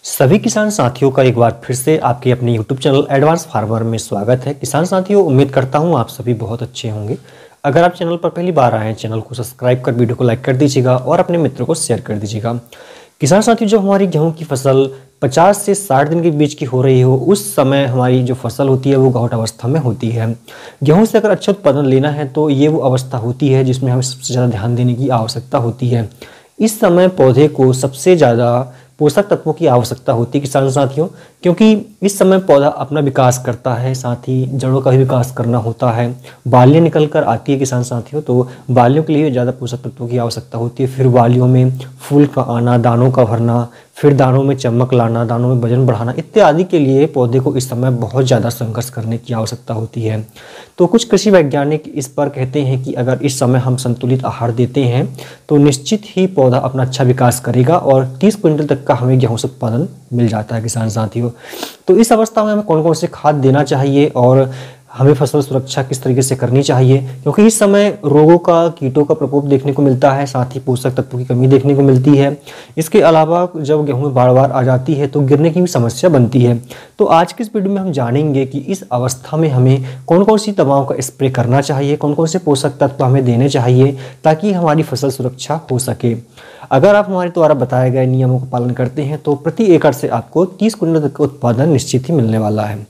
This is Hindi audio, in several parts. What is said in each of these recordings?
सभी किसान साथियों का एक बार फिर से आपके अपने YouTube चैनल एडवांस फार्मर में स्वागत है। किसान साथियों, उम्मीद करता हूं आप सभी बहुत अच्छे होंगे। अगर आप चैनल पर पहली बार आए हैं, चैनल को सब्सक्राइब कर वीडियो को लाइक कर दीजिएगा और अपने मित्रों को शेयर कर दीजिएगा। किसान साथियों, जब हमारी गेहूं की फसल 50 से 60 दिन के बीच की हो रही हो, उस समय हमारी जो फसल होती है वो गाहट अवस्था में होती है। गेहूं से अगर अच्छा उत्पादन लेना है तो ये वो अवस्था होती है जिसमें हमें सबसे ज़्यादा ध्यान देने की आवश्यकता होती है। इस समय पौधे को सबसे ज़्यादा पोषक तत्वों की आवश्यकता होती है किसान साथियों, क्योंकि इस समय पौधा अपना विकास करता है, साथ ही जड़ों का भी विकास करना होता है। बालियाँ निकल कर आती है किसान साथियों, तो बालियों के लिए ज़्यादा पोषक तत्वों की आवश्यकता होती है। फिर बालियों में फूल का आना, दानों का भरना, फिर दानों में चमक लाना, दानों में वजन बढ़ाना इत्यादि के लिए पौधे को इस समय बहुत ज़्यादा संघर्ष करने की आवश्यकता होती है। तो कुछ कृषि वैज्ञानिक इस पर कहते हैं कि अगर इस समय हम संतुलित आहार देते हैं तो निश्चित ही पौधा अपना अच्छा विकास करेगा और 30 क्विंटल तक का हमें गेहूं से उत्पादन मिल जाता है किसान साथियों। तो इस अवस्था में हमें कौन कौन से खाद देना चाहिए और हमें फसल सुरक्षा किस तरीके से करनी चाहिए, क्योंकि इस समय रोगों का, कीटों का प्रकोप देखने को मिलता है, साथ ही पोषक तत्वों की कमी देखने को मिलती है। इसके अलावा जब गेहूं में बार बार आ जाती है तो गिरने की भी समस्या बनती है। तो आज के इस वीडियो में हम जानेंगे कि इस अवस्था में हमें कौन कौन सी दवाओं का स्प्रे करना चाहिए, कौन कौन से पोषक तत्व हमें देने चाहिए ताकि हमारी फसल सुरक्षा हो सके। अगर आप हमारे द्वारा बताए गए नियमों का पालन करते हैं तो प्रति एकड़ से आपको 30 क्विंटल तक का उत्पादन निश्चित ही मिलने वाला है।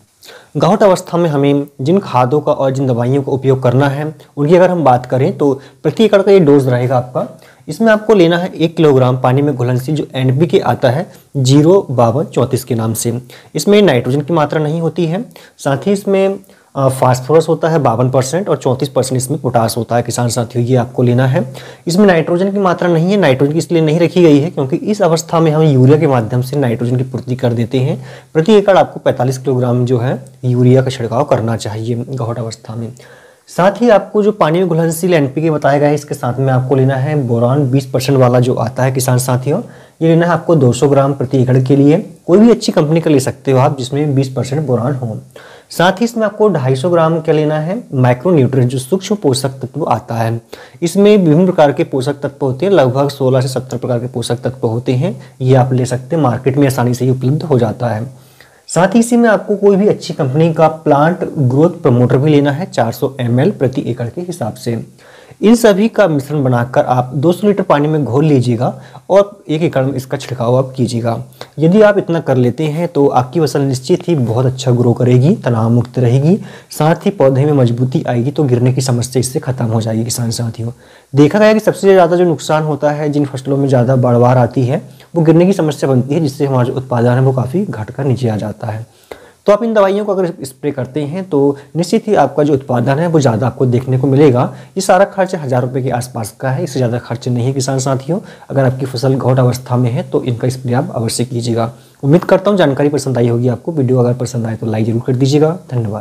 गाहट अवस्था में हमें जिन खादों का और जिन दवाइयों का उपयोग करना है उनकी अगर हम बात करें तो प्रति एकड़ का ये डोज रहेगा आपका। इसमें आपको लेना है 1 किलोग्राम पानी में घुलनशील जो NPK आता है 05234 के नाम से। इसमें नाइट्रोजन की मात्रा नहीं होती है, साथ ही इसमें फास्फोरस होता है 52% और 34% इसमें पोटास होता है किसान साथियों, ये आपको लेना है। इसमें नाइट्रोजन की मात्रा नहीं है, नाइट्रोजन की इसलिए नहीं रखी गई है क्योंकि इस अवस्था में हम यूरिया के माध्यम से नाइट्रोजन की पूर्ति कर देते हैं। प्रति एकड़ आपको 45 किलोग्राम जो है यूरिया का छिड़काव करना चाहिए गाहट अवस्था में। साथ ही आपको जो पानी में घुलनशील NPK बताया गया है, इसके साथ में आपको लेना है बोरान 20% वाला जो आता है किसान साथियों, ये लेना है आपको 200 ग्राम प्रति एकड़ के लिए। कोई भी अच्छी कंपनी का ले सकते हो आप जिसमें 20% बोरान हो। साथ ही इसमें आपको 250 ग्राम क्या लेना है माइक्रो न्यूट्रिएंट जो सूक्ष्म पोषक तत्व आता है। इसमें विभिन्न प्रकार के पोषक तत्व होते हैं, लगभग 16 से 17 प्रकार के पोषक तत्व होते हैं। ये आप ले सकते हैं, मार्केट में आसानी से ही उपलब्ध हो जाता है। साथ ही इसी में आपको कोई भी अच्छी कंपनी का प्लांट ग्रोथ प्रमोटर भी लेना है 400 ml प्रति एकड़ के हिसाब से। इन सभी का मिश्रण बनाकर आप 200 लीटर पानी में घोल लीजिएगा और 1 एकड़ में इसका छिड़काव आप कीजिएगा। यदि आप इतना कर लेते हैं तो आपकी फसल निश्चित ही बहुत अच्छा ग्रो करेगी, तनाव मुक्त रहेगी, साथ ही पौधे में मजबूती आएगी, तो गिरने की समस्या इससे खत्म हो जाएगी किसान साथियों। देखा गया कि सबसे ज़्यादा जो नुकसान होता है, जिन फसलों में ज़्यादा बाढ़ आती है वो गिरने की समस्या बनती है, जिससे हमारा जो उत्पादन है वो काफ़ी घट कर नीचे आ जाता है। तो आप इन दवाइयों को अगर स्प्रे करते हैं तो निश्चित ही आपका जो उत्पादन है वो ज़्यादा आपको देखने को मिलेगा। ये सारा खर्च 1000 रुपये के आसपास का है, इससे ज़्यादा खर्च नहीं है किसान साथियों। अगर आपकी फसल गाहट अवस्था में है तो इनका स्प्रे आप अवश्य कीजिएगा। उम्मीद करता हूँ जानकारी पसंद आई होगी आपको। वीडियो अगर पसंद आए तो लाइक जरूर कर दीजिएगा। धन्यवाद।